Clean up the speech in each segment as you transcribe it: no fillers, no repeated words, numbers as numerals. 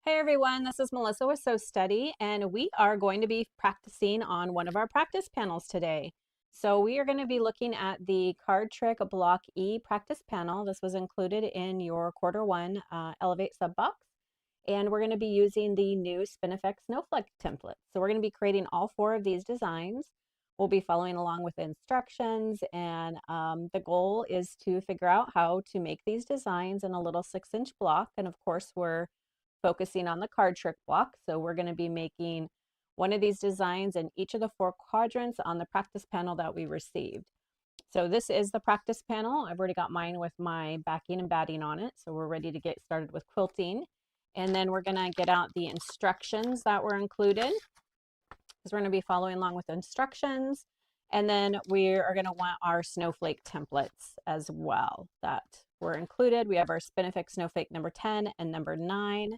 Hey everyone, this is Melissa with Sew Study, and we are going to be practicing on one of our practice panels today. So we are going to be looking at the Card Trick Block E practice panel. This was included in your Q1 Elevate sub box, and we're going to be using the new Spinifex Snowflake template. So we're going to be creating all 4 of these designs. We'll be following along with instructions, and the goal is to figure out how to make these designs in a little 6-inch block. And of course, we're focusing on the card trick block. So we're going to be making one of these designs in each of the 4 quadrants on the practice panel that we received. So this is the practice panel. I've already got mine with my backing and batting on it. So we're ready to get started with quilting. And then we're going to get out the instructions that were included, because we're going to be following along with instructions. And then we are going to want our snowflake templates as well that were included. We have our Spinifex Snowflake number 10 and number 9.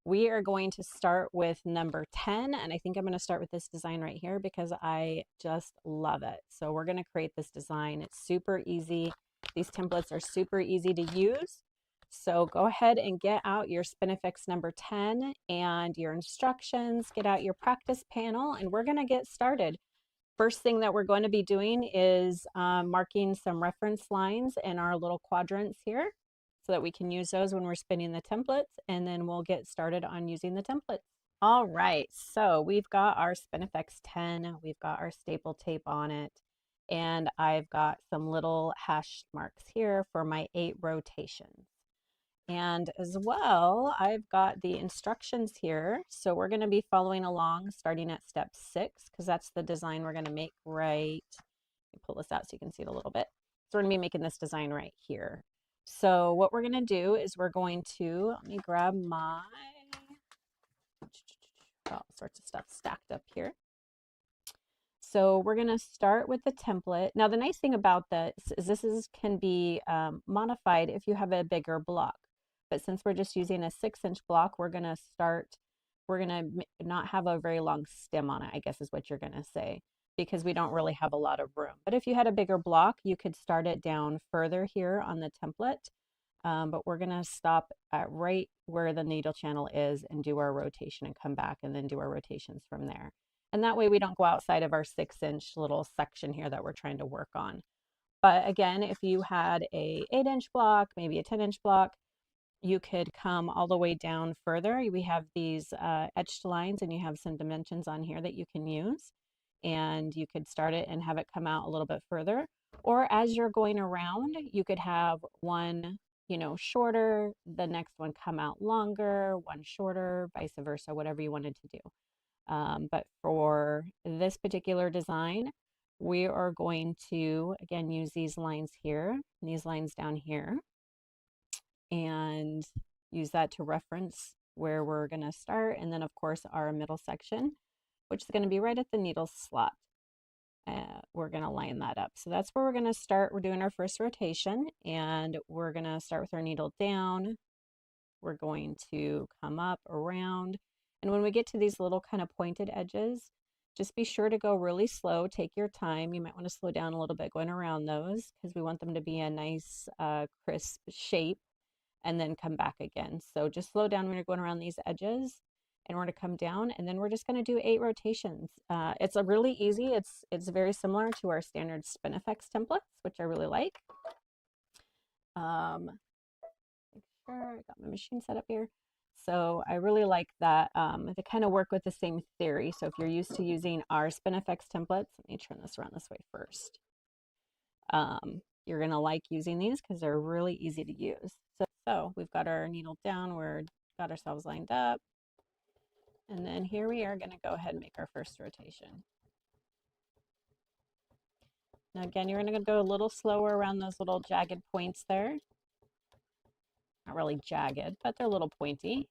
We are going to start with number 10, and I think I'm going to start with this design right here because I just love it. So we're going to create this design. It's super easy. These templates are super easy to use. So go ahead and get out your Spinifex number 10 and your instructions, get out your practice panel, and we're going to get started. First thing that we're going to be doing is marking some reference lines in our little quadrants here, so that we can use those when we're spinning the templates, and then we'll get started on using the templates. All right, so we've got our Spinifex 10, we've got our staple tape on it, and I've got some little hash marks here for my 8 rotations. And as well, I've got the instructions here. So we're going to be following along starting at step 6, because that's the design we're going to make right. Let me pull this out so you can see it a little bit. So we're going to be making this design right here. So what we're going to do is we're going to, let me grab my, all sorts of stuff stacked up here. So we're going to start with the template. Now the nice thing about this is can be modified if you have a bigger block. But since we're just using a 6-inch block, we're going to not have a very long stem on it, I guess is what you're going to say, because we don't really have a lot of room. But if you had a bigger block, you could start it down further here on the template. But we're going to stop at right where the needle channel is and do our rotation and come back and then do our rotations from there. And that way we don't go outside of our 6-inch little section here that we're trying to work on. But again, if you had a 8-inch block, maybe a 10-inch block, you could come all the way down further. We have these etched lines, and you have some dimensions on here that you can use, and you could start it and have it come out a little bit further. Or as you're going around, you could have one, shorter, the next one come out longer, one shorter, vice versa, whatever you wanted to do. But for this particular design, we are going to, again, use these lines here and these lines down here, and use that to reference where we're going to start. And then of course our middle section, which is going to be right at the needle slot. We're going to line that up. So that's where we're going to start. We're doing our first rotation, and we're going to start with our needle down. We're going to come up around. And when we get to these little kind of pointed edges, just be sure to go really slow. Take your time. You might want to slow down a little bit going around those, because we want them to be a nice crisp shape, and then come back again. So just slow down when you're going around these edges, and we're going to come down, and then we're just going to do 8 rotations. It's a really easy. It's very similar to our standard Spinifex templates, which I really like. Make sure I got my machine set up here. So I really like that. They kind of work with the same theory. So if you're used to using our Spinifex templates, let me turn this around this way first. You're going to like using these because they're really easy to use. So we've got our needle down, we've got ourselves lined up, and then here we are going to go ahead and make our first rotation. Now again, you're going to go a little slower around those little jagged points there. Not really jagged, but they're a little pointy.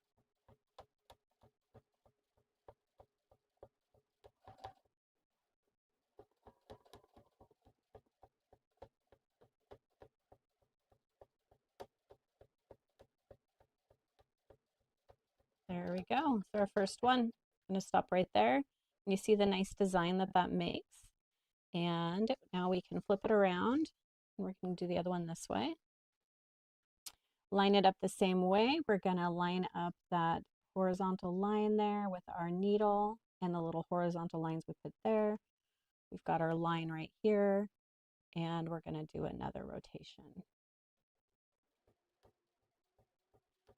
There we go. So our first one. I'm going to stop right there. And you see the nice design that makes. And now we can flip it around, and we can do the other one this way. Line it up the same way. We're going to line up that horizontal line there with our needle and the little horizontal lines we put there. We've got our line right here, and we're going to do another rotation.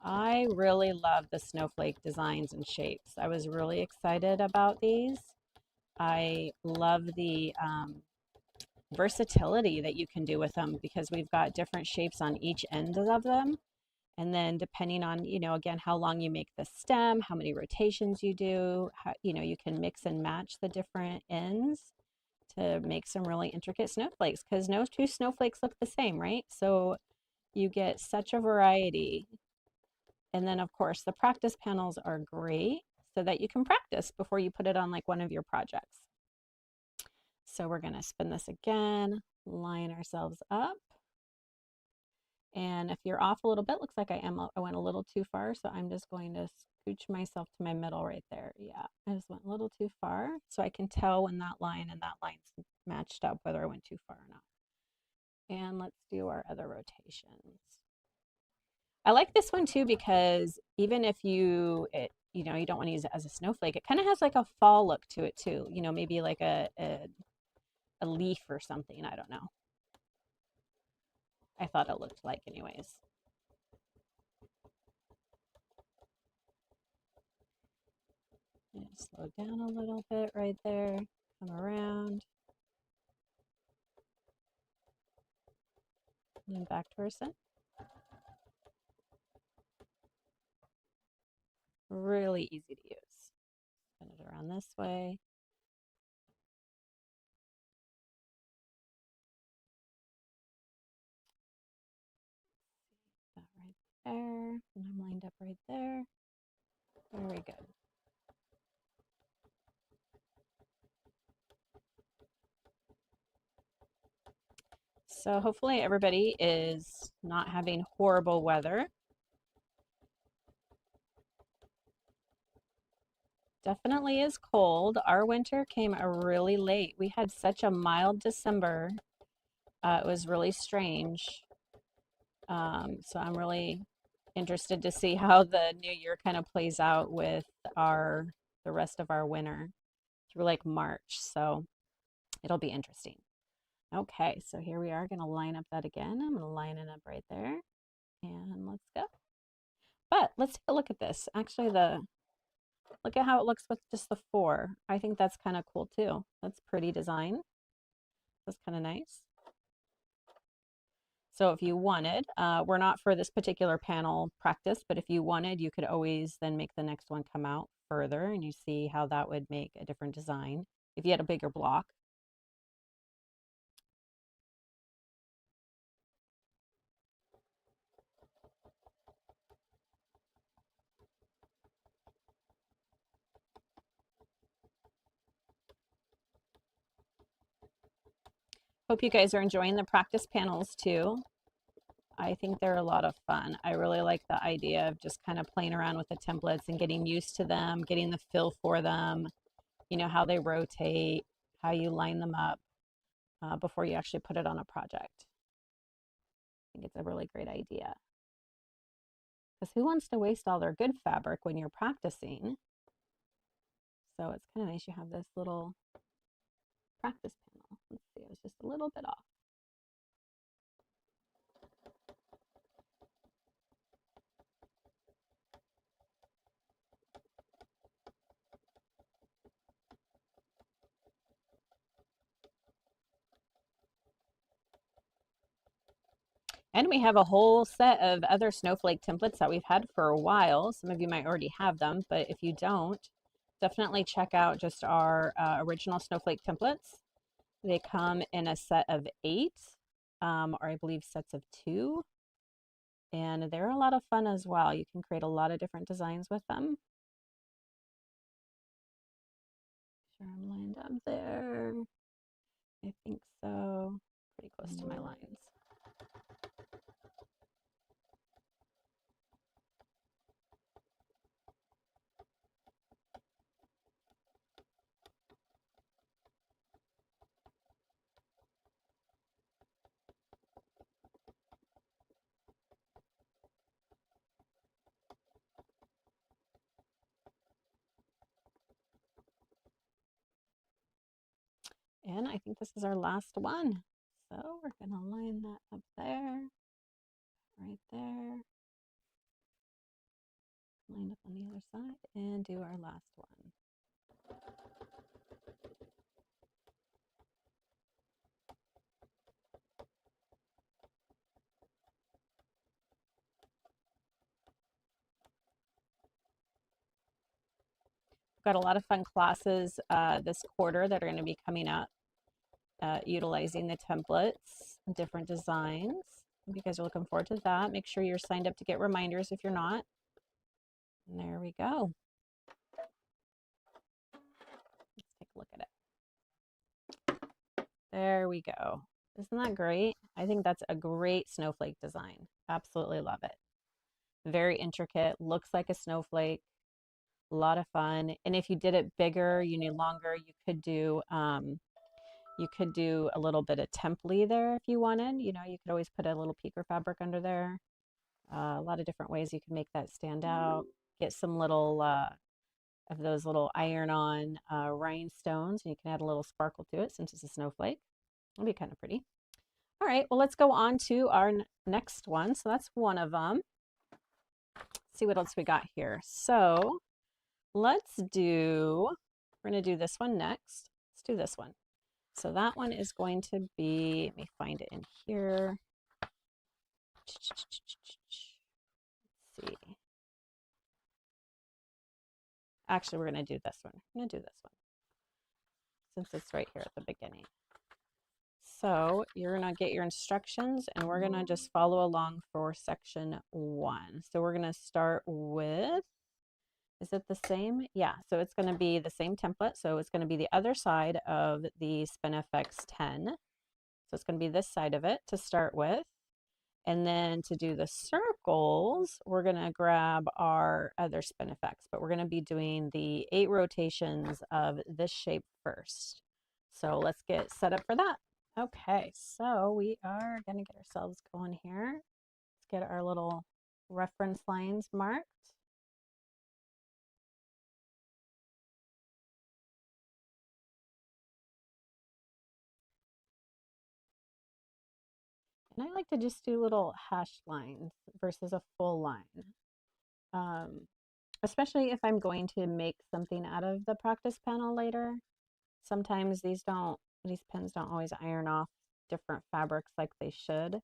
I really love the snowflake designs and shapes. I was really excited about these. I love the versatility that you can do with them because we've got different shapes on each end of them. And then depending on, again, how long you make the stem, how many rotations you do, you can mix and match the different ends to make some really intricate snowflakes because no two snowflakes look the same, right? So you get such a variety. And then, of course, the practice panels are great so that you can practice before you put it on like one of your projects. So we're going to spin this again, line ourselves up. And if you're off a little bit, looks like I went a little too far. So I'm just going to scooch myself to my middle right there. Yeah, I just went a little too far. So I can tell when that line and that line's matched up, whether I went too far or not. And let's do our other rotations. I like this one too because even if you don't want to use it as a snowflake, it kind of has like a fall look to it too. Maybe like a leaf or something. I don't know. I thought it looked like anyways. Slow down a little bit right there. Come around. And then back to our center. Really easy to use. Spin it around this way. That right there. And I'm lined up right there. Very good. So hopefully everybody is not having horrible weather. Definitely is cold. Our winter came really late. We had such a mild December. It was really strange. So I'm really interested to see how the new year kind of plays out with the rest of our winter through like March. So it'll be interesting. Okay, so here we are going to line up that again. I'm going to line it up right there. And let's go. But let's take a look at this. Actually, look at how it looks with just the 4. I think that's kind of cool too. That's pretty design. That's kind of nice. So if you wanted, we're not for this particular panel practice, but if you wanted, you could always then make the next one come out further and you see how that would make a different design if you had a bigger block. Hope you guys are enjoying the practice panels too. I think they're a lot of fun. I really like the idea of just kind of playing around with the templates and getting used to them, getting the feel for them, how they rotate, how you line them up before you actually put it on a project. I think it's a really great idea. Because who wants to waste all their good fabric when you're practicing? So it's kind of nice you have this little practice panel. Let's see, I was just a little bit off. And we have a whole set of other snowflake templates that we've had for a while. Some of you might already have them, but if you don't, definitely check out just our original snowflake templates. They come in a set of 8, or I believe sets of 2. And they're a lot of fun as well. You can create a lot of different designs with them. Sure, I'm lined up there. I think so. Pretty close to my lines. And I think this is our last one. So we're going to line that up there, right there. Line up on the other side and do our last one. Got a lot of fun classes this quarter that are going to be coming up, utilizing the templates, different designs. If you guys are looking forward to that, make sure you're signed up to get reminders if you're not. And there we go. Let's take a look at it. There we go. Isn't that great? I think that's a great snowflake design. Absolutely love it. Very intricate, looks like a snowflake. A lot of fun. And if you did it bigger, you need longer, you could do a little bit of template there if you wanted. You know, you could always put a little pico fabric under there. A lot of different ways you can make that stand out. Get some little of those little iron-on rhinestones, and you can add a little sparkle to it since it's a snowflake. It'll be kind of pretty. All right, well, let's go on to our next one. So that's one of them. Let's see what else we got here. So we're going to do this one next. Let's do this one. So that one is going to be, let me find it in here. Let's see. Actually, we're going to do this one. I'm going to do this one since it's right here at the beginning. So you're going to get your instructions and we're going to just follow along for section 1. So we're going to start with, is it the same? Yeah, so it's going to be the same template. So it's going to be the other side of the SpinFX 10. So it's going to be this side of it to start with. And then to do the circles, we're going to grab our other SpinFX, but we're going to be doing the 8 rotations of this shape first. So let's get set up for that. Okay, so we are going to get ourselves going here. Let's get our little reference lines marked. And I like to just do little hashed lines versus a full line. Especially if I'm going to make something out of the practice panel later. Sometimes these pens don't always iron off different fabrics like they should.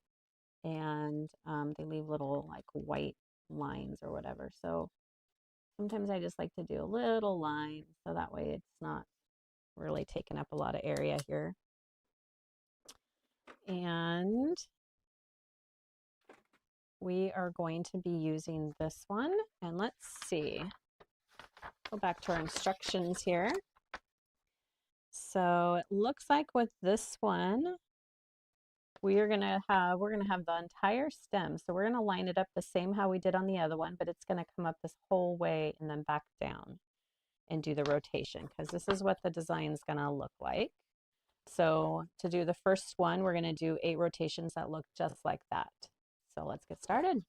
And they leave little like white lines or whatever. So sometimes I just like to do a little line so that way it's not really taking up a lot of area here. And we are going to be using this one. And let's see. Go back to our instructions here. So it looks like with this one, we're gonna have the entire stem. So we're gonna line it up the same how we did on the other one, but it's gonna come up this whole way and then back down and do the rotation because this is what the design is gonna look like. So to do the first one, we're gonna do 8 rotations that look just like that. So let's get started.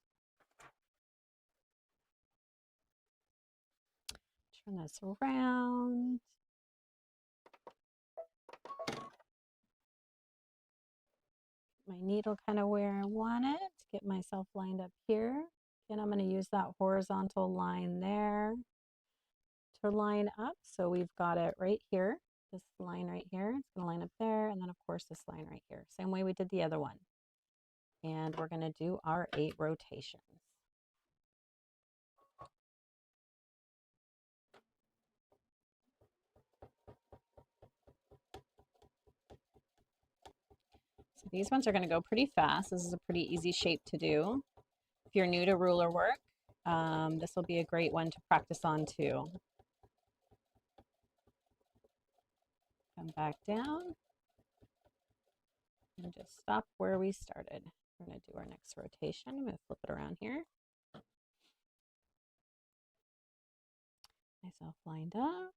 Turn this around. My needle kind of where I want it. Get myself lined up here. And I'm going to use that horizontal line there to line up. So we've got it right here. This line right here. It's going to line up there. And then, of course, this line right here. Same way we did the other one. And we're going to do our 8 rotations. So these ones are going to go pretty fast. This is a pretty easy shape to do. If you're new to ruler work, this will be a great one to practice on too. Come back down and just stop where we started. We're going to do our next rotation. I'm going to flip it around here. Myself lined up.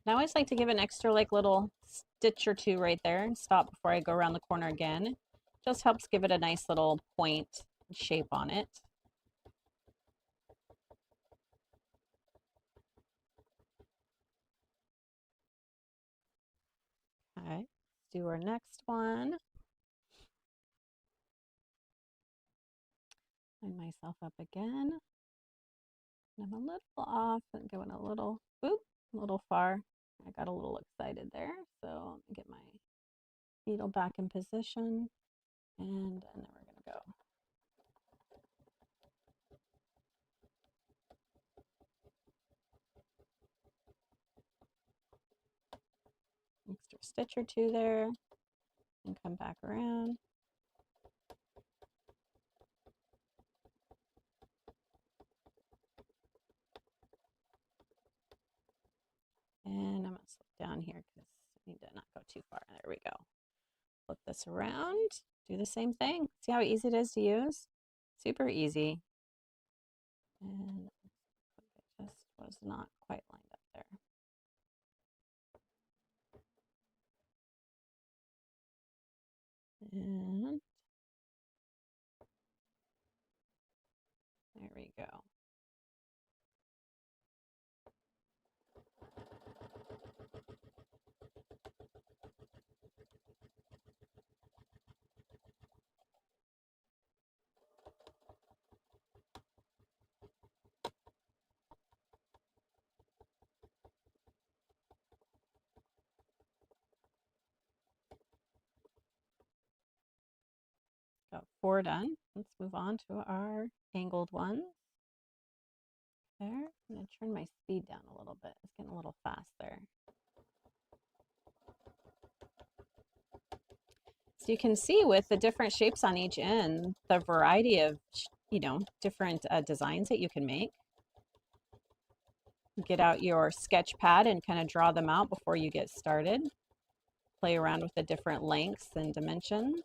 And I always like to give an extra like little stitch or two right there and stop before I go around the corner again. Just helps give it a nice little point shape on it. Okay, let's do our next one. Line myself up again. I'm a little off and going a little far. I got a little excited there. So let me get my needle back in position, and then we're going to go. Extra stitch or two there, and come back around. And I'm going to slip down here because I need to not go too far. There we go. Flip this around, do the same thing. See how easy it is to use? Super easy. And it just was not quite lined up there. And there we go. Got 4 done. Let's move on to our angled ones. There. I'm going to turn my speed down a little bit. It's getting a little fast there. So you can see with the different shapes on each end, the variety of, different designs that you can make. Get out your sketch pad and kind of draw them out before you get started. Play around with the different lengths and dimensions.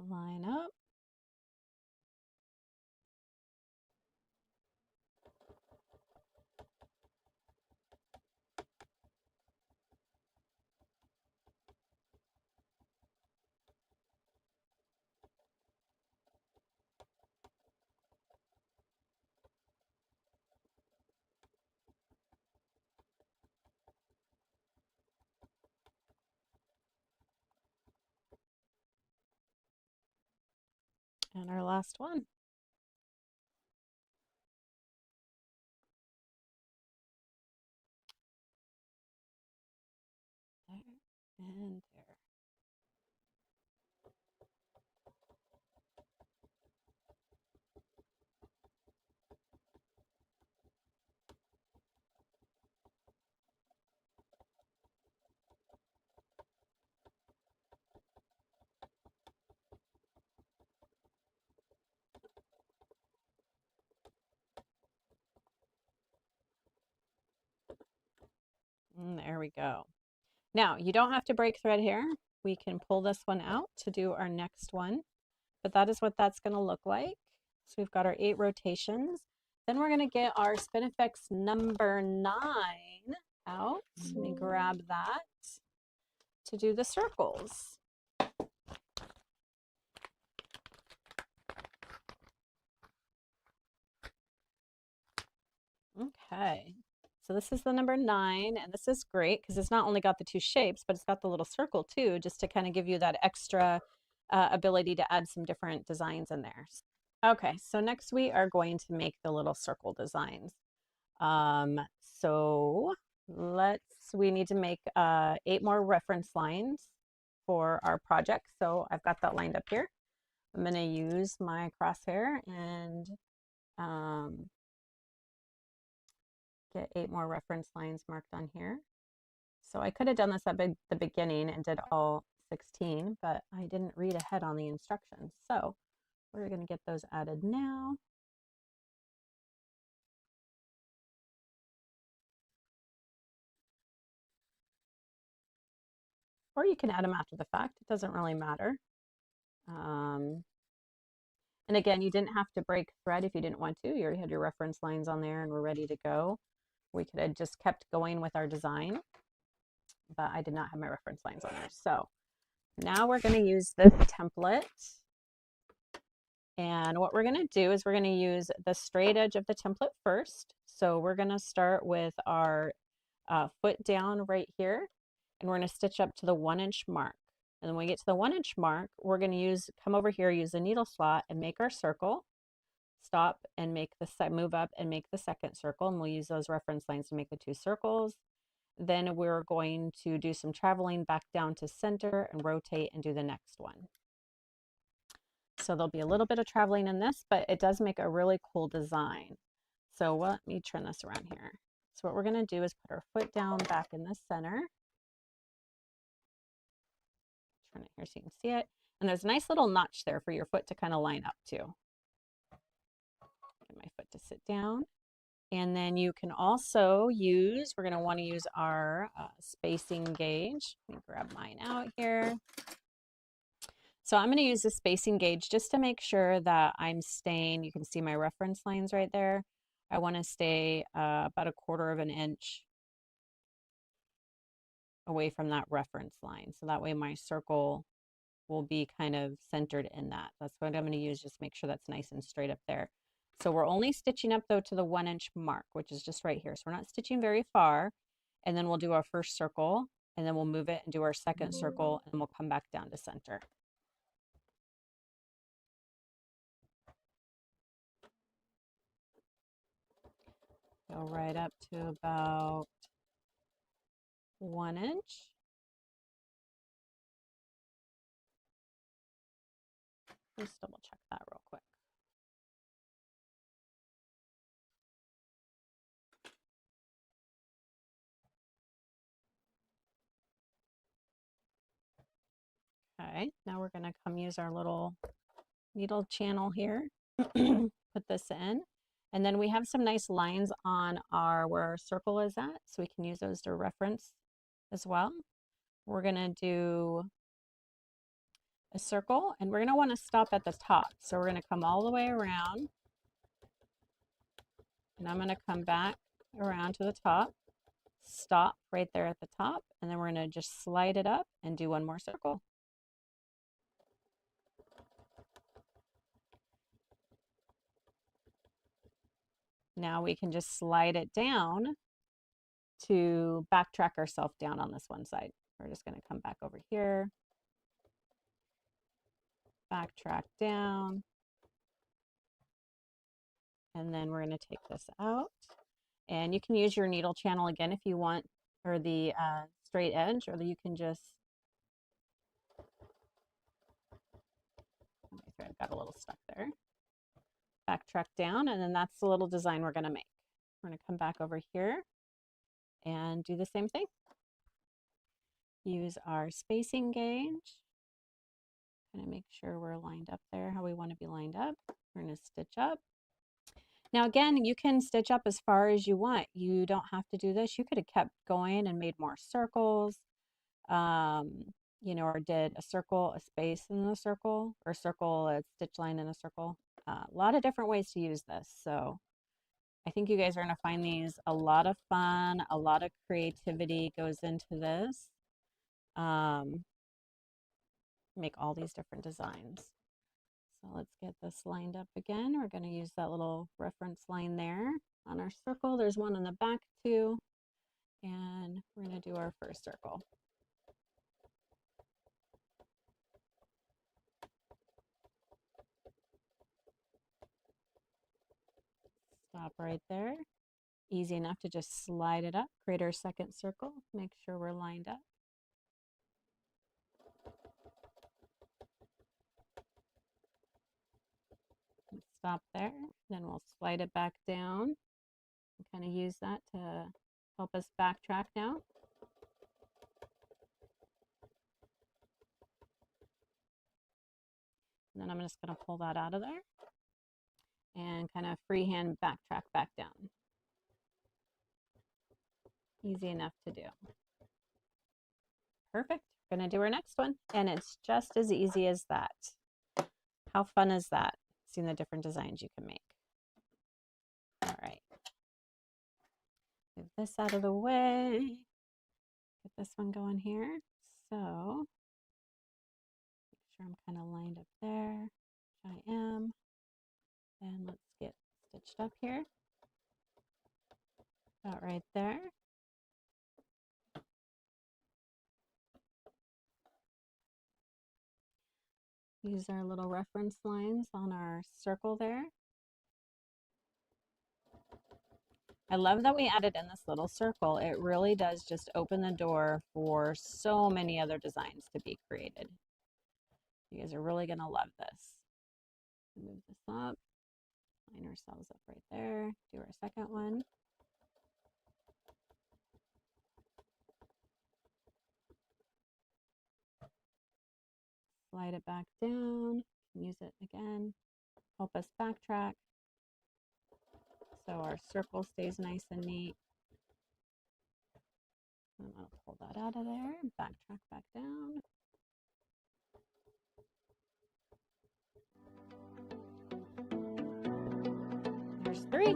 Line up. And our last one. There and there. And there we go. Now, you don't have to break thread here. We can pull this one out to do our next one, but that is what that's going to look like. So we've got our 8 rotations. Then we're going to get our Spinifex number 9 out. Let me grab that to do the circles. Okay, so this is the number 9, and this is great because it's not only got the 2 shapes, but it's got the little circle too, just to kind of give you that extra ability to add some different designs in there. Okay, so next we are going to make the little circle designs. So we need to make 8 more reference lines for our project. So I've got that lined up here. I'm going to use my crosshair and get 8 more reference lines marked on here. So I could have done this at the beginning and did all 16, but I didn't read ahead on the instructions. So we're going to get those added now. Or you can add them after the fact. It doesn't really matter. And again, you didn't have to break thread if you didn't want to. You already had your reference lines on there and we're ready to go. We could have just kept going with our design, but I did not have my reference lines on there. So now we're going to use this template. And what we're going to do is we're going to use the straight edge of the template first. So we're going to start with our foot down right here, and we're going to stitch up to the 1-inch mark. And when we get to the 1-inch mark, we're going to come over here, use the needle slot and make our circle, stop and make the move up and make the second circle. And we'll use those reference lines to make the 2 circles. Then we're going to do some traveling back down to center and rotate and do the next one. So there'll be a little bit of traveling in this, but it does make a really cool design. So let me turn this around here. So what we're going to do is put our foot down back in the center. Turn it here so you can see it. And there's a nice little notch there for your foot to kind of line up to. Get my foot to sit down. And then you can also use, we're going to want to use our spacing gauge. Let me grab mine out here. So I'm going to use the spacing gauge just to make sure that I'm staying, you can see my reference lines right there. I want to stay about 1/4 of an inch away from that reference line. So that way my circle will be kind of centered in that. That's what I'm going to use, just make sure that's nice and straight up there. So we're only stitching up though to the 1-inch mark, which is just right here. So we're not stitching very far. And then we'll do our first circle and then we'll move it and do our second circle and we'll come back down to center. Go right up to about 1 inch. Just double check that real quick. Okay, now we're going to come use our little needle channel here, put this in, and then we have some nice lines on where our circle is at, so we can use those to reference as well. We're going to do a circle, and we're going to want to stop at the top. So we're going to come all the way around, and I'm going to come back around to the top, stop right there at the top, and then we're going to just slide it up and do one more circle. Now we can just slide it down to backtrack ourselves down on this one side. We're just going to come back over here, backtrack down, and then we're going to take this out. And you can use your needle channel again if you want, or the straight edge, or you can just, my thread got a little stuck there. Backtrack down, and then that's the little design we're going to make. We're going to come back over here and do the same thing. Use our spacing gauge. Kind of make sure we're lined up there how we want to be lined up. We're going to stitch up. Now again, you can stitch up as far as you want. You don't have to do this. You could have kept going and made more circles, you know, or did a circle, a space in a circle, or circle, a stitch line in a circle. A lot of different ways to use this. So I think you guys are going to find these a lot of fun. A lot of creativity goes into this. Make all these different designs. So let's get this lined up again. We're going to use that little reference line there on our circle. There's one in the back too. And we're going to do our first circle. Stop right there. Easy enough to just slide it up, create our second circle, make sure we're lined up. Stop there, then we'll slide it back down Kind of use that to help us backtrack now. And then I'm just going to pull that out of there and kind of freehand backtrack back down. Easy enough to do. Perfect. We're going to do our next one. And it's just as easy as that. How fun is that? Seeing the different designs you can make. All right. Move this out of the way. Get this one going here. So, make sure I'm kind of lined up there, which I am. And let's get stitched up here. About right there. Use our little reference lines on our circle there. I love that we added in this little circle. It really does just open the door for so many other designs to be created. You guys are really going to love this. Move this up, line ourselves up right there, do our second one. Slide it back down, use it again, help us backtrack so our circle stays nice and neat. I'm going to pull that out of there and backtrack back down. There's 3.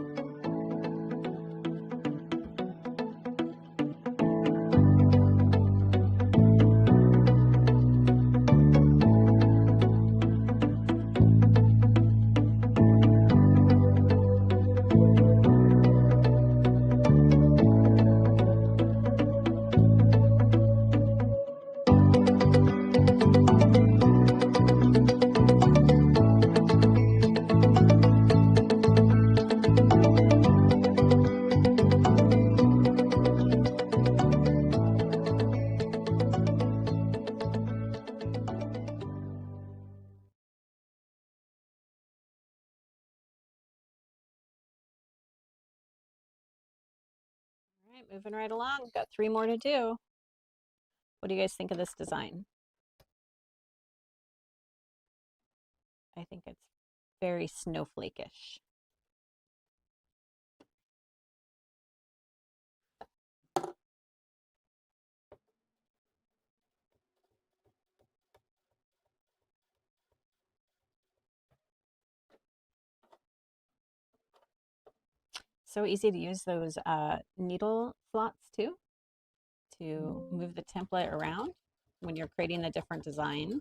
All right, moving right along. We've got 3 more to do. What do you guys think of this design? I think it's very snowflake-ish. So easy to use those needle slots too, to move the template around when you're creating the different designs.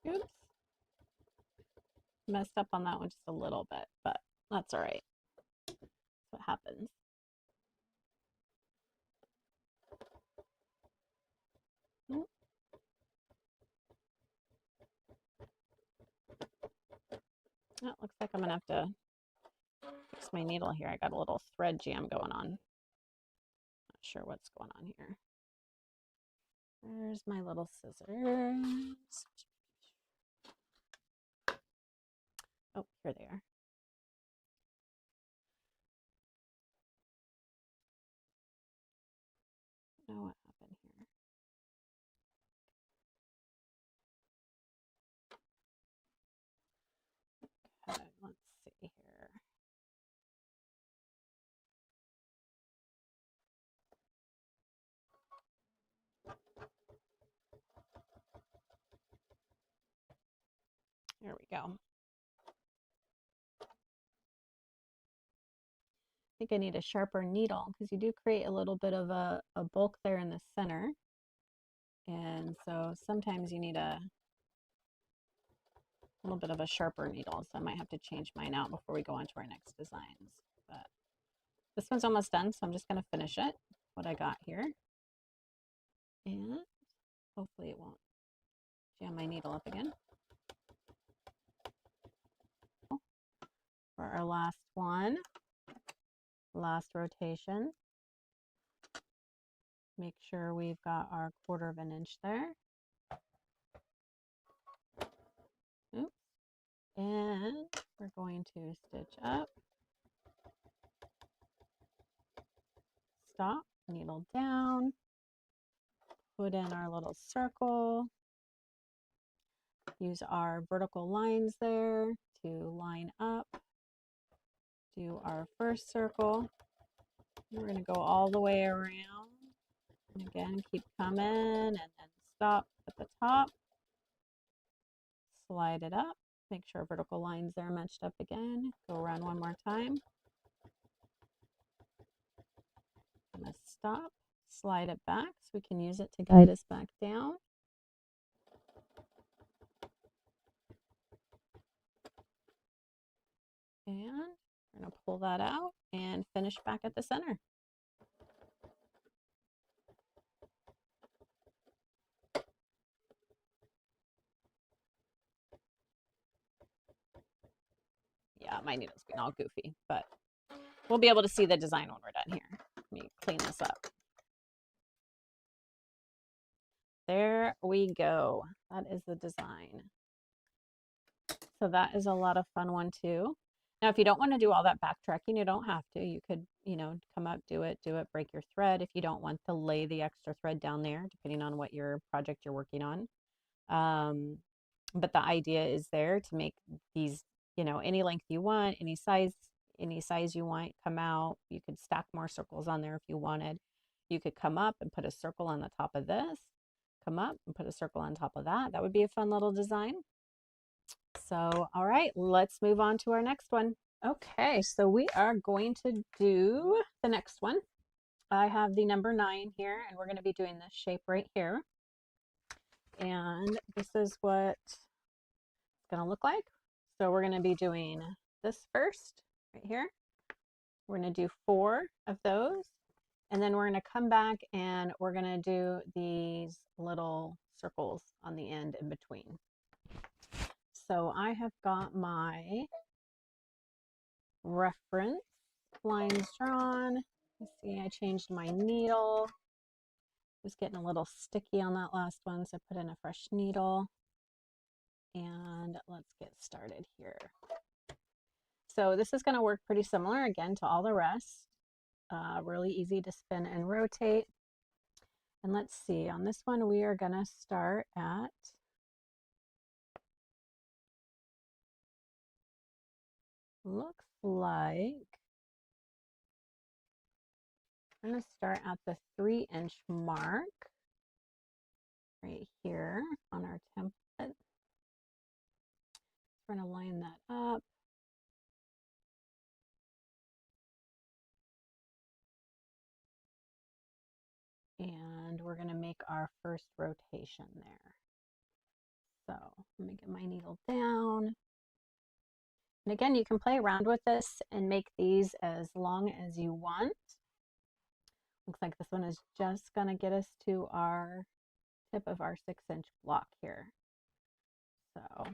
Oops. Messed up on that one just a little bit, but that's all right. That's what happens. Oh, looks like I'm gonna have to fix my needle here. I got a little thread jam going on. Not sure what's going on here. There's my little scissors. Oh, here they are. I don't know what happened here. Okay, let's see here. There we go. I think I need a sharper needle because you do create a little bit of a bulk there in the center. And so sometimes you need a little bit of a sharper needle. So I might have to change mine out before we go on to our next designs. But this one's almost done, so I'm just going to finish it, what I got here. And hopefully it won't Jam my needle up again. For our last one, last rotation. Make sure we've got our 1/4 of an inch there. Oops. And we're going to stitch up, stop, needle down, put in our little circle, use our vertical lines there to line up, do our first circle. We're going to go all the way around. And again, keep coming and then stop at the top, slide it up, make sure vertical lines there matched up again. Go around one more time. I'm going to stop, slide it back so we can use it to guide us back down. And we're going to pull that out and finish back at the center. Yeah, my needle's being all goofy, but we'll be able to see the design when we're done here. Let me clean this up. There we go. That is the design. So that is a lot of fun one too. Now, if you don't want to do all that backtracking, you don't have to. You could, come up, do it, break your thread if you don't want to lay the extra thread down there, depending on what your project you're working on. But the idea is there to make these, any length you want, any size you want, come out. You could stack more circles on there if you wanted. You could come up and put a circle on the top of this, come up and put a circle on top of that. That would be a fun little design. So, all right, let's move on to our next one. Okay, so we are going to do the next one. I have the number 9 here, and we're going to be doing this shape right here. And this is what it's going to look like. So we're going to be doing this first right here. We're going to do 4 of those. And then we're going to come back and we're going to do these little circles on the end in between. So I have got my reference lines drawn. You see, I changed my needle. It was getting a little sticky on that last one, so I put in a fresh needle. And let's get started here. So this is going to work pretty similar again to all the rest. Really easy to spin and rotate. And let's see, on this one we are going to start at looks like I'm going to start at the 3-inch mark right here on our template. We're going to line that up. And we're going to make our first rotation there. So let me get my needle down. And again, you can play around with this and make these as long as you want. Looks like this one is just going to get us to our tip of our 6-inch block here. So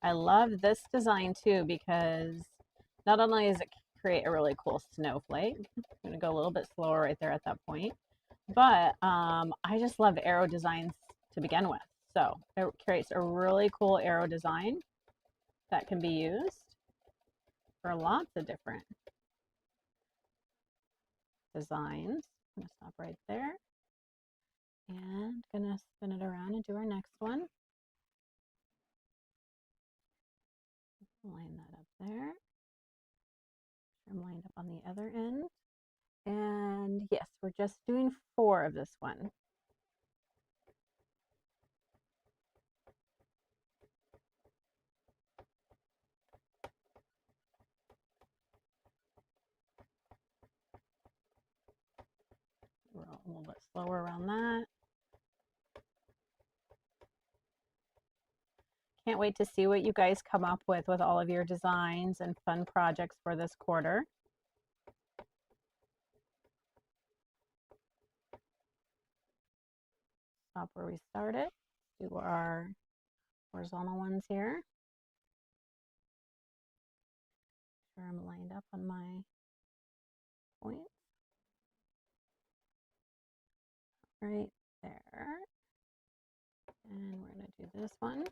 I love this design too, because not only does it create a really cool snowflake, I'm going to go a little bit slower right there at that point, but I just love arrow designs to begin with. So it creates a really cool arrow design that can be used for lots of different designs. I'm going to stop right there and going to spin it around and do our next one. Line that up there. I'm lined up on the other end. And yes, we're just doing 4 of this one. We're a little bit slower around that. Can't wait to see what you guys come up with all of your designs and fun projects for this quarter. stop where we started. Do our horizontal ones here. Make sure I'm lined up on my points. Right there. And we're going to do this one.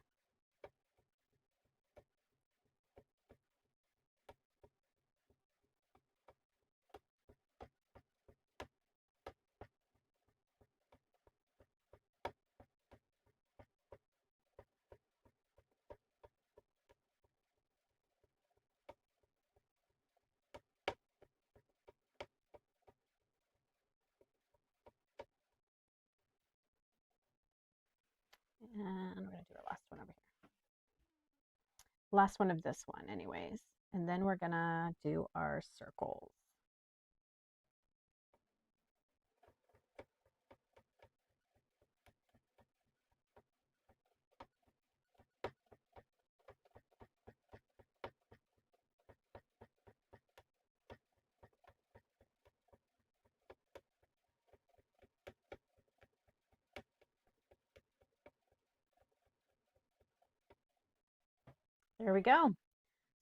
And we're going to do our last one over here. Last one of this one anyways. And then we're going to do our circles. There we go.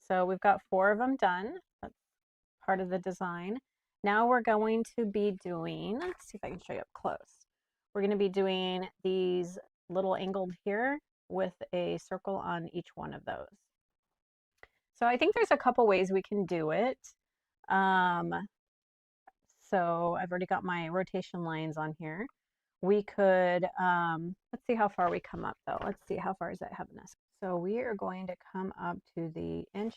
So we've got 4 of them done. That's part of the design. Now we're going to be doing, let's see if I can show you up close. We're going to be doing these little angled here with a circle on each one of those. So I think there's a couple ways we can do it. So I've already got my rotation lines on here. We could, let's see how far we come up though. Let's see how far is that having us. So we are going to come up to the 1.25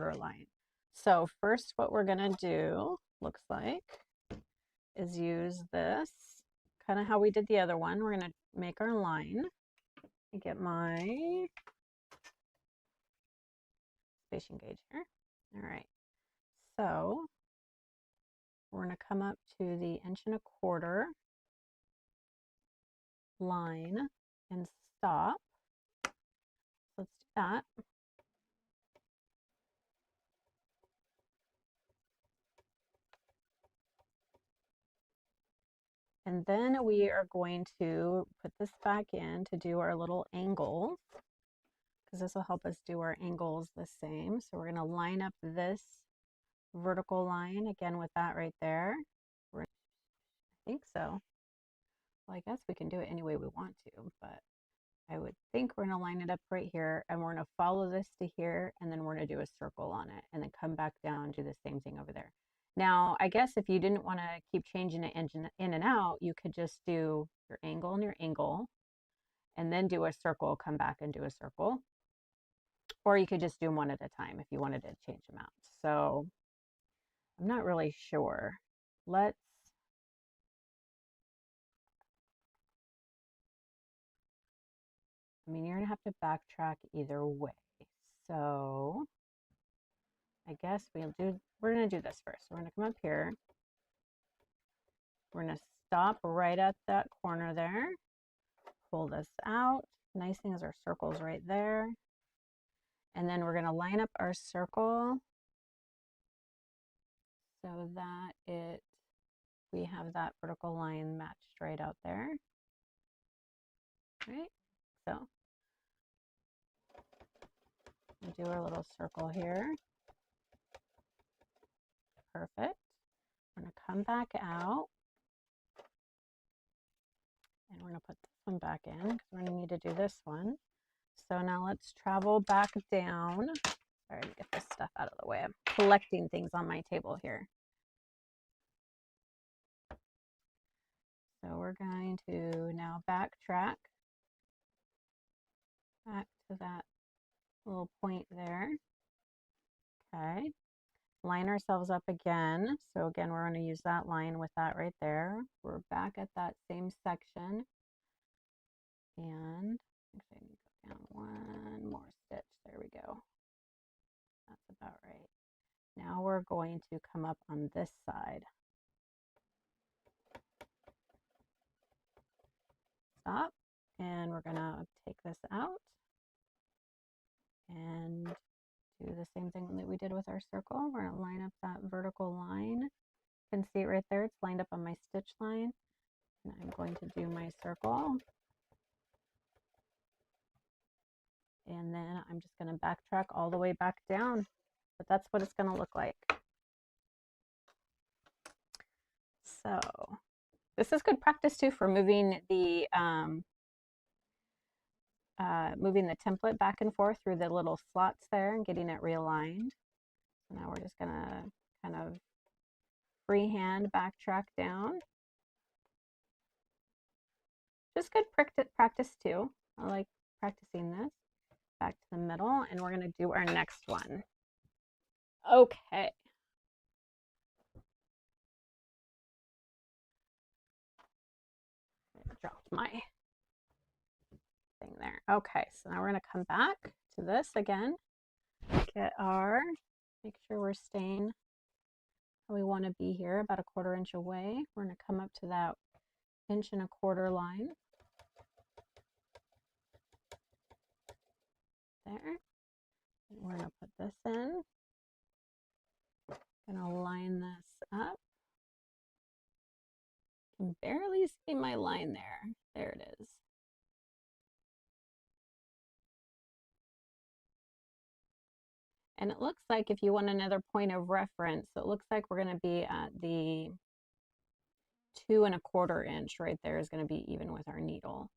inch line. So first what we're gonna do, looks like, is use this, kind of how we did the other one. We're gonna make our line. Get my spacing gauge here. All right, so we're gonna come up to the 1.25 inch line and stop. Let's do that. And then we are going to put this back in to do our little angles, because this will help us do our angles the same. So we're going to line up this vertical line again with that right there. I think so. Well, I guess we can do it any way we want to, but I would think we're going to line it up right here, and we're going to follow this to here, and then we're going to do a circle on it, and then come back down and do the same thing over there. Now, I guess if you didn't want to keep changing it in and out, you could just do your angle and your angle, and then do a circle, come back and do a circle. Or you could just do them one at a time if you wanted to change them out. So I'm not really sure. I mean, you're going to have to backtrack either way. So I guess we're going to do this first. We're going to come up here. We're going to stop right at that corner there. Pull this out. Nice thing is our circle's right there. And then we're going to line up our circle so that we have that vertical line matched right out there. Right? So we'll do our little circle here. Perfect. We're going to come back out. And we're going to put this one back in because we're going to need to do this one. So now let's travel back down. Sorry to get this stuff out of the way. I'm collecting things on my table here. So we're going to now backtrack back to that little point there. Okay. Line ourselves up again. So again, we're going to use that line with that right there. We're back at that same section. And actually I need to go down one more stitch. There we go. That's about right. Now we're going to come up on this side. Stop. And we're going to take this out and do the same thing that we did with our circle. We're going to line up that vertical line. You can see it right there. It's lined up on my stitch line. And I'm going to do my circle. And then I'm just going to backtrack all the way back down, but that's what it's going to look like. So this is good practice too for moving the template back and forth through the little slots there and getting it realigned. So now we're just going to kind of freehand backtrack down. Just good practice too. I like practicing this. Back to the middle, and we're going to do our next one. Okay. I dropped my thing there. Okay, so now we're going to come back to this again. Make sure we're staying how we want to be here, about 1/4 inch away. We're going to come up to that 1.25 inch line. There. And we're going to put this in. Going to line this up. I can barely see my line there. There it is. And it looks like, if you want another point of reference, it looks like we're going to be at the 2.25 inch right there is going to be even with our needle.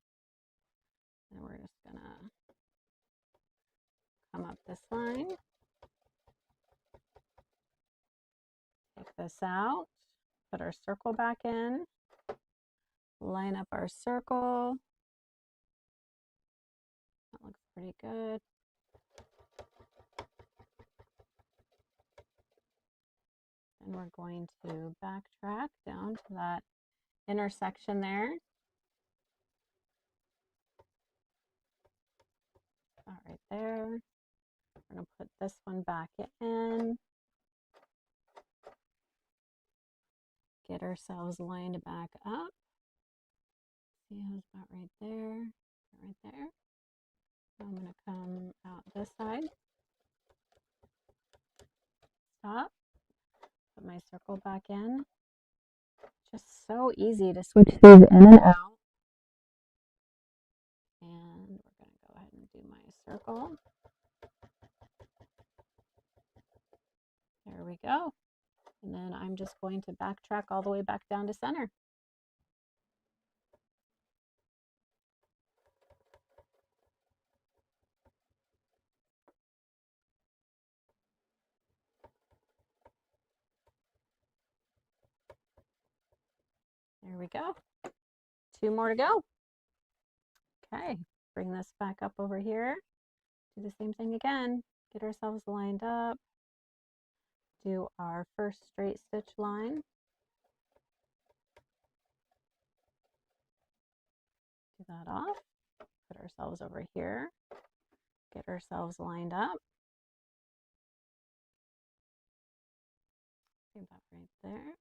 And we're just going to come up this line, take this out, put our circle back in, line up our circle. That looks pretty good. And we're going to backtrack down to that intersection there. All right, there. We're going to put this one back in. Get ourselves lined back up. See how it's about right there. Right there. I'm going to come out this side. Stop. Put my circle back in. Just so easy to switch these in and out. And we're going to go ahead and do my circle. There we go. And then I'm just going to backtrack all the way back down to center. There we go. 2 more to go. Okay, bring this back up over here. Do the same thing again. Get ourselves lined up. Do our first straight stitch line. Do that off. Put ourselves over here. Get ourselves lined up. Do that right there.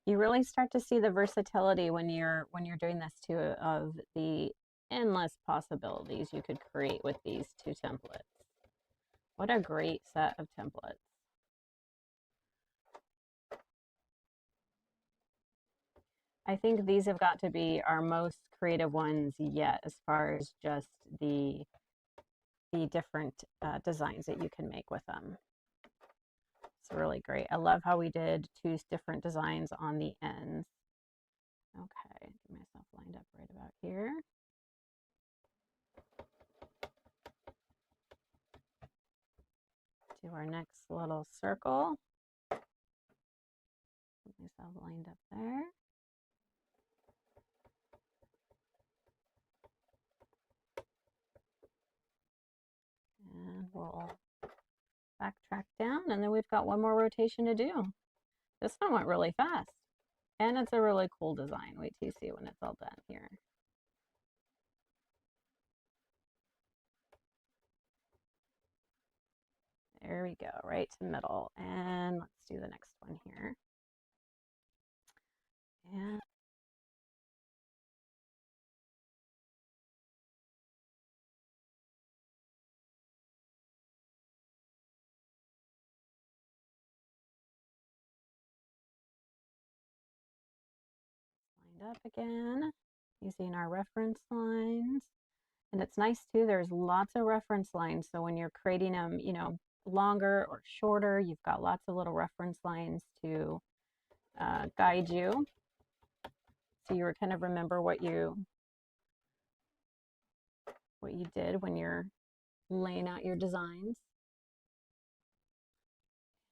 You really start to see the versatility when you're doing this too, of the endless possibilities you could create with these 2 templates. What a great set of templates. I think these have got to be our most creative ones yet, as far as just the different designs that you can make with them. It's really great. I love how we did 2 different designs on the ends. Okay, get myself lined up right about here. Do our next little circle. Get myself lined up there. And we'll backtrack down, and then we've got 1 more rotation to do. This one went really fast, and it's a really cool design. Wait till you see when it's all done here. There we go, right to middle. And let's do the next one here. And lined up again using our reference lines. And it's nice too, there's lots of reference lines. So when you're creating them, you know, longer or shorter, you've got lots of little reference lines to guide you. So you kind of remember what you did when you're laying out your designs.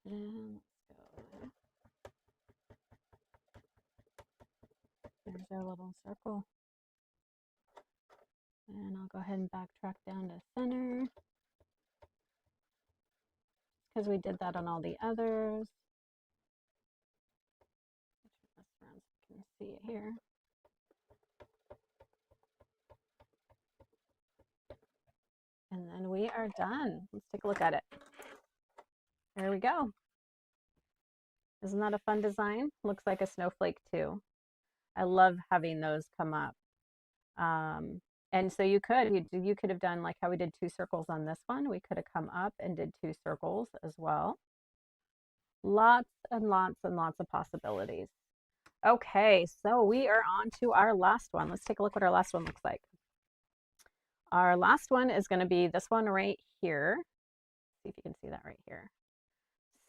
And let's go. There's our little circle. And I'll go ahead and backtrack down to center, because we did that on all the others. Turn this around so you can see it here. And then we are done. Let's take a look at it. There we go. Isn't that a fun design? Looks like a snowflake too. I love having those come up. And so you could have done like how we did 2 circles on this one. We could have come up and did 2 circles as well. Lots and lots and lots of possibilities. Okay, so we are on to our last one. Let's take a look what our last one looks like. Our last one is going to be this one right here. See if you can see that right here.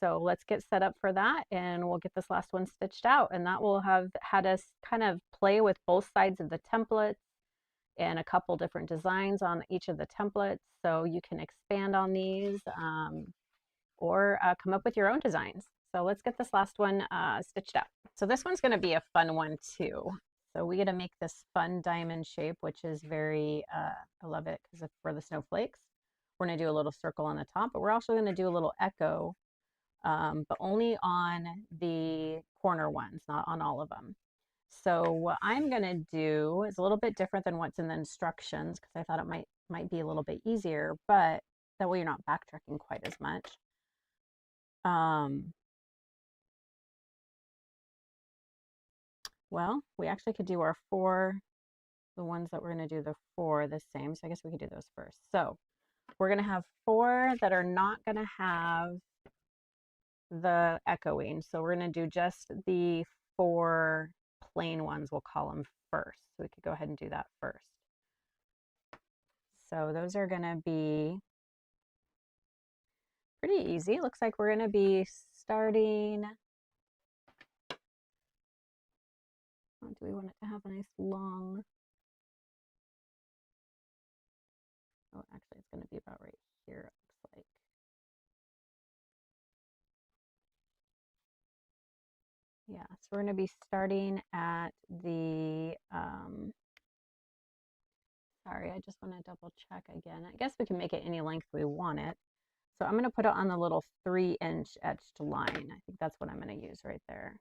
So let's get set up for that, and we'll get this last one stitched out, and that will have had us kind of play with both sides of the templates and a couple different designs on each of the templates, so you can expand on these or come up with your own designs. So let's get this last one stitched out. So this one's going to be a fun one too. So we got to make this fun diamond shape, which is very, I love it because for the snowflakes. We're going to do a little circle on the top, but we're also going to do a little echo, but only on the corner ones, not on all of them. So what I'm going to do is a little bit different than what's in the instructions, because I thought it might be a little bit easier, but that way you're not backtracking quite as much. Well, we actually could do our 4, the ones that we're going to do the 4 the same. So I guess we could do those first. So we're going to have 4 that are not going to have the echoing. So we're going to do just the 4 plain ones, we'll call them first. So we could go ahead and do that first. So those are going to be pretty easy. Looks like we're going to be starting. Oh, do we want it to have a nice long? Oh, actually, it's going to be about right here, it looks like. Yeah, so we're going to be starting at the, sorry, I just want to double check again. I guess we can make it any length we want it. So I'm going to put it on the little 3-inch etched line. I think that's what I'm going to use right there.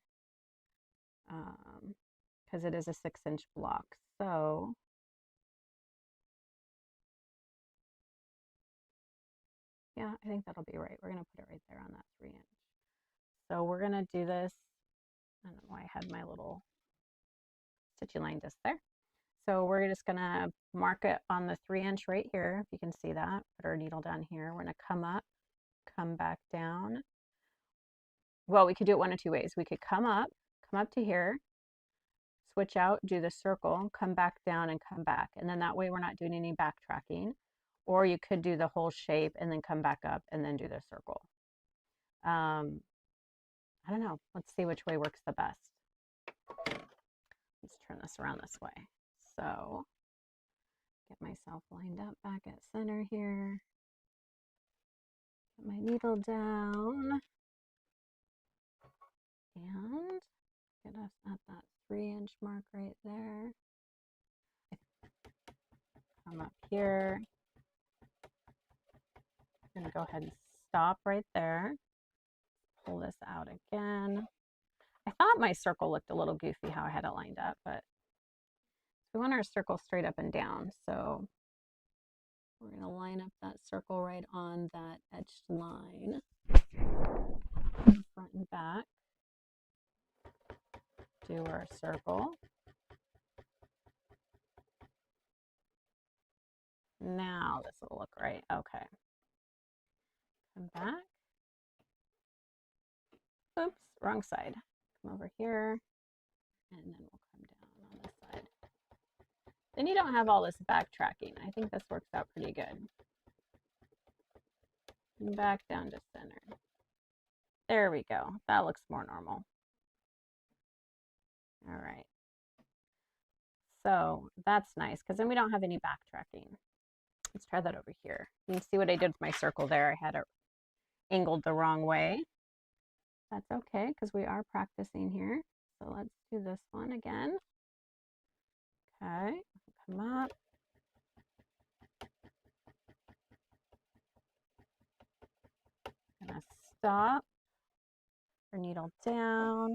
Because it is a 6-inch block. So yeah, I think that'll be right. We're going to put it right there on that 3-inch. So we're going to do this. I don't know why I had my little stitchy line just there. So we're just going to mark it on the 3-inch right here. If you can see that, put our needle down here. We're going to come up, come back down. Well, we could do it one of 2 ways. We could come up to here, switch out, do the circle, come back down and come back. And then that way we're not doing any backtracking. Or you could do the whole shape and then come back up and then do the circle. I don't know. Let's see which way works the best. Let's turn this around this way. So get myself lined up back at center here. Get my needle down. And get us at that 3-inch mark right there. Come up here. I'm going to go ahead and stop right there. Pull this out again. I thought my circle looked a little goofy how I had it lined up, but we want our circle straight up and down. So we're going to line up that circle right on that etched line, front and back. Do our circle. Now this will look right. Okay. Come back. Oops, wrong side. Come over here, and then we'll come down Then you don't have all this backtracking. I think this works out pretty good. And back down to center. There we go. That looks more normal. All right. So that's nice because then we don't have any backtracking. Let's try that over here. You can see what I did with my circle there. I had it angled the wrong way. That's okay because we are practicing here. So let's do this one again. Okay, come up. Gonna stop, our needle down,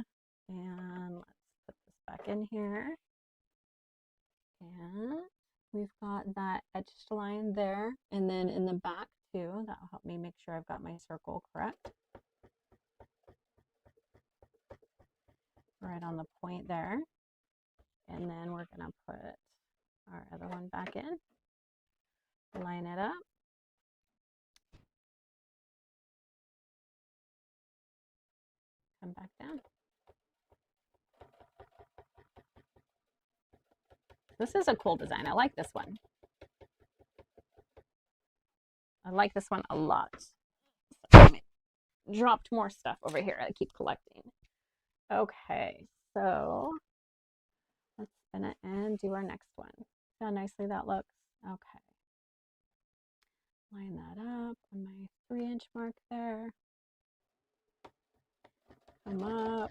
and let's put this back in here. And we've got that etched line there, and then in the back too. That'll help me make sure I've got my circle correct. Right on the point there. And then we're gonna put our other one back in, line it up. Come back down. This is a cool design. I like this one. I like this one a lot. I dropped more stuff over here. I keep collecting. Okay, so let's spin it and do our next one. See how nicely that looks? Okay. Line that up on my 3-inch mark there. Come up.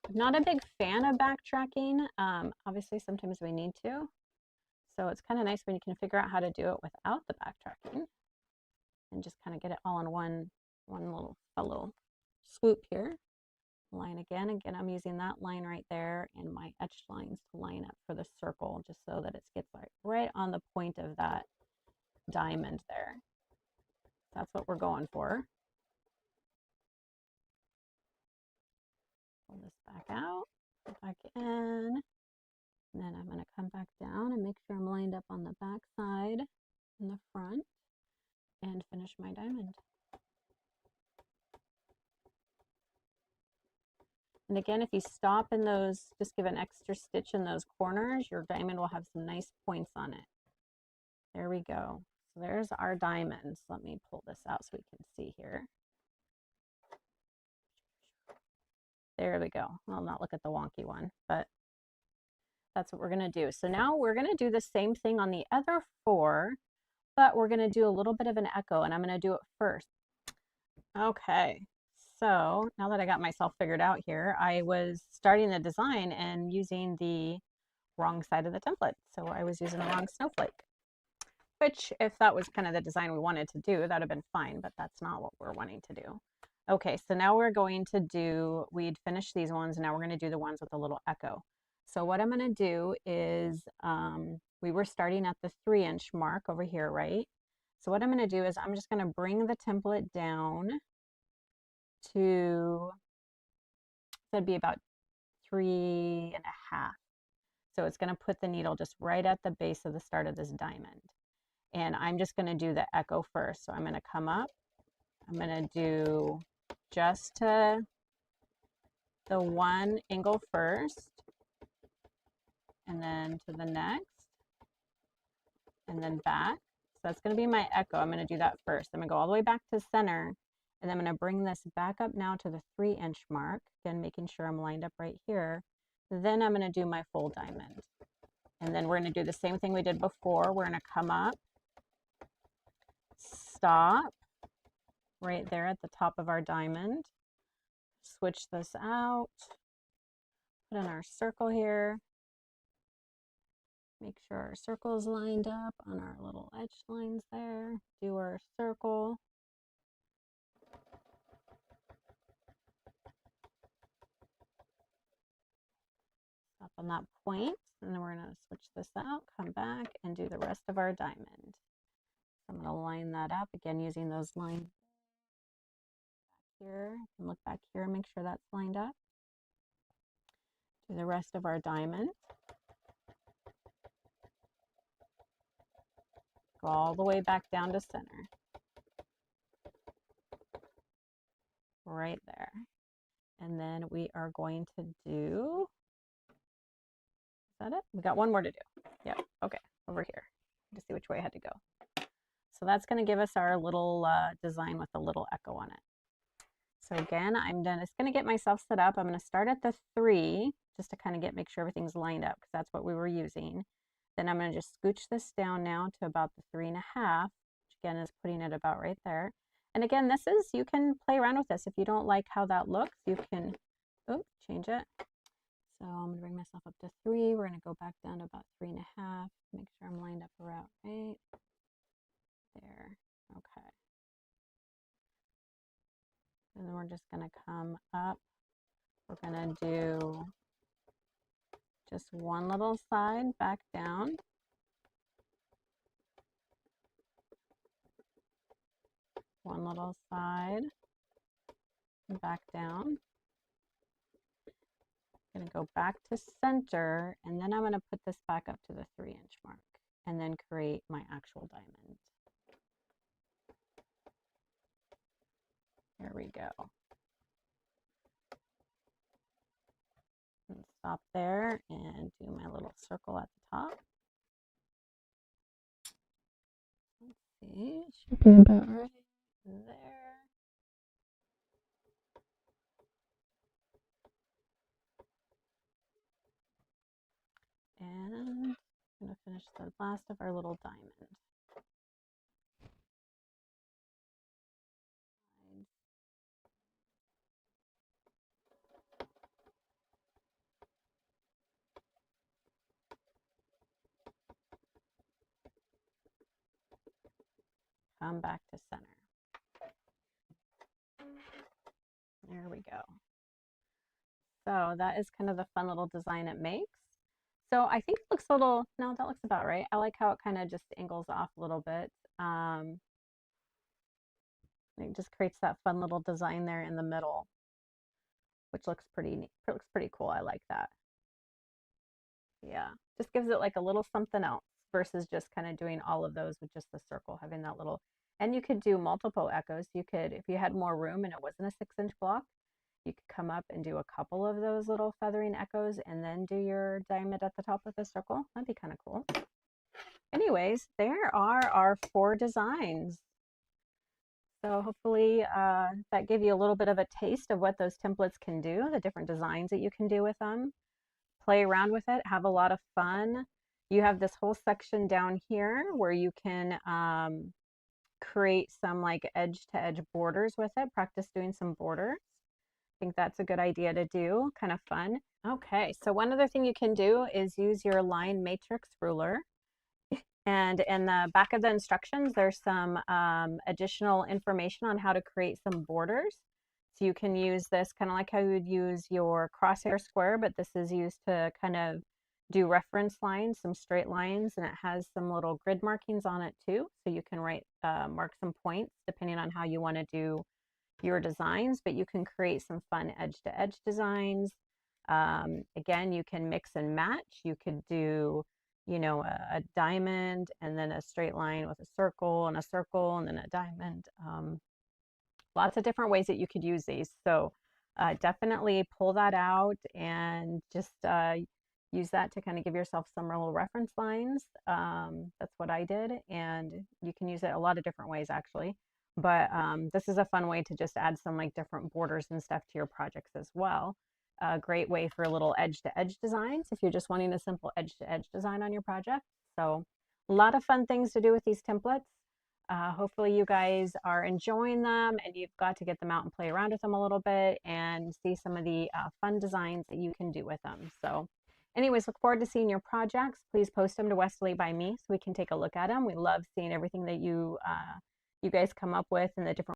I'm not a big fan of backtracking. Obviously, sometimes we need to. So it's kind of nice when you can figure out how to do it without the backtracking and just kind of get it all in one little swoop here. Line again. Again, I'm using that line right there and my etched lines to line up for the circle just so that it gets like right on the point of that diamond there. That's what we're going for. Pull this back out, put back in, and then I'm going to come back down and make sure I'm lined up on the back side and the front and finish my diamond. And again, if you stop in those, just give an extra stitch in those corners, your diamond will have some nice points on it. There we go. So there's our diamonds. Let me pull this out so we can see here. There we go. I'll not look at the wonky one, but that's what we're going to do. So now we're going to do the same thing on the other 4, but we're going to do a little bit of an echo, and I'm going to do it first. Okay, so now that I got myself figured out here, I was starting the design and using the wrong side of the template. So I was using the wrong snowflake, which if that was kind of the design we wanted to do, that'd have been fine, but that's not what we're wanting to do. Okay, so now we're going to do, we'd finished these ones, and now we're going to do the ones with a little echo. So what I'm going to do is, we were starting at the 3-inch mark over here, right? So what I'm going to do is I'm just going to bring the template down to, that'd be about 3.5. So it's going to put the needle just right at the base of the start of this diamond. And I'm just going to do the echo first. So I'm going to come up. I'm going to do just to the one angle first, and then to the next, and then back. So that's going to be my echo. I'm going to do that first. I'm going to go all the way back to center, and then I'm going to bring this back up now to the 3-inch mark, again making sure I'm lined up right here. Then I'm going to do my full diamond. And then we're going to do the same thing we did before. We're going to come up, stop right there at the top of our diamond, switch this out, put in our circle here, make sure our circle is lined up on our little edge lines there, do our circle. Stop on that point, and then we're going to switch this out, come back, and do the rest of our diamond. So I'm going to line that up, again using those lines back here, and look back here and make sure that's lined up. Do the rest of our diamond. Go all the way back down to center. Right there. And then we are going to do that it? We got one more to do. Yep. Okay. Over here. To see which way I had to go. So that's going to give us our little design with a little echo on it. So again, I'm just going to get myself set up. I'm going to start at the 3 just to kind of make sure everything's lined up because that's what we were using. Then I'm going to just scooch this down now to about the 3.5, which again is putting it about right there. And again, you can play around with this. If you don't like how that looks, you can, change it. So I'm going to bring myself up to 3. We're going to go back down to about 3.5. Make sure I'm lined up around right there. Okay. And then we're just going to come up. We're going to do just one little side back down. One little side back down. I'm going to go back to center, and then I'm going to put this back up to the 3-inch mark and then create my actual diamond. There we go. And stop there and do my little circle at the top. Let's see, it should be about right there. And I'm going to finish the last of our little diamond. Come back to center. There we go. So that is kind of the fun little design it makes. So I think it looks a little, no, that looks about right. I like how it kind of just angles off a little bit. It just creates that fun little design there in the middle, which looks pretty neat. It looks pretty cool. I like that. Yeah, just gives it like a little something else versus just kind of doing all of those with just the circle, having that little, and you could do multiple echoes. You could, if you had more room and it wasn't a 6-inch block, you could come up and do a couple of those little feathering echoes and then do your diamond at the top with a circle. That'd be kind of cool. Anyways, there are our 4 designs. So hopefully that gave you a little bit of a taste of what those templates can do, the different designs that you can do with them. Play around with it, have a lot of fun. You have this whole section down here where you can create some like edge-to-edge borders with it, practice doing some borders. I think that's a good idea to do, kind of fun. Okay, so one other thing you can do is use your line matrix ruler. And in the back of the instructions, there's some additional information on how to create some borders. So you can use this kind of like how you would use your crosshair square, but this is used to kind of do reference lines, some straight lines, and it has some little grid markings on it too. So you can mark some points depending on how you want to do your designs, but you can create some fun edge-to-edge designs. Again, you can mix and match. You could do, you know, a diamond and then a straight line with a circle and then a diamond. Lots of different ways that you could use these. So definitely pull that out and just use that to kind of give yourself some little reference lines. That's what I did. And you can use it a lot of different ways actually. But this is a fun way to just add some like different borders and stuff to your projects as well. A great way for little edge-to-edge designs if you're just wanting a simple edge-to-edge design on your project. So a lot of fun things to do with these templates. Hopefully you guys are enjoying them and you've got to get them out and play around with them a little bit and see some of the fun designs that you can do with them. So anyways, look forward to seeing your projects. Please post them to EmbroideLee by me so we can take a look at them. We love seeing everything that you guys come up with and the different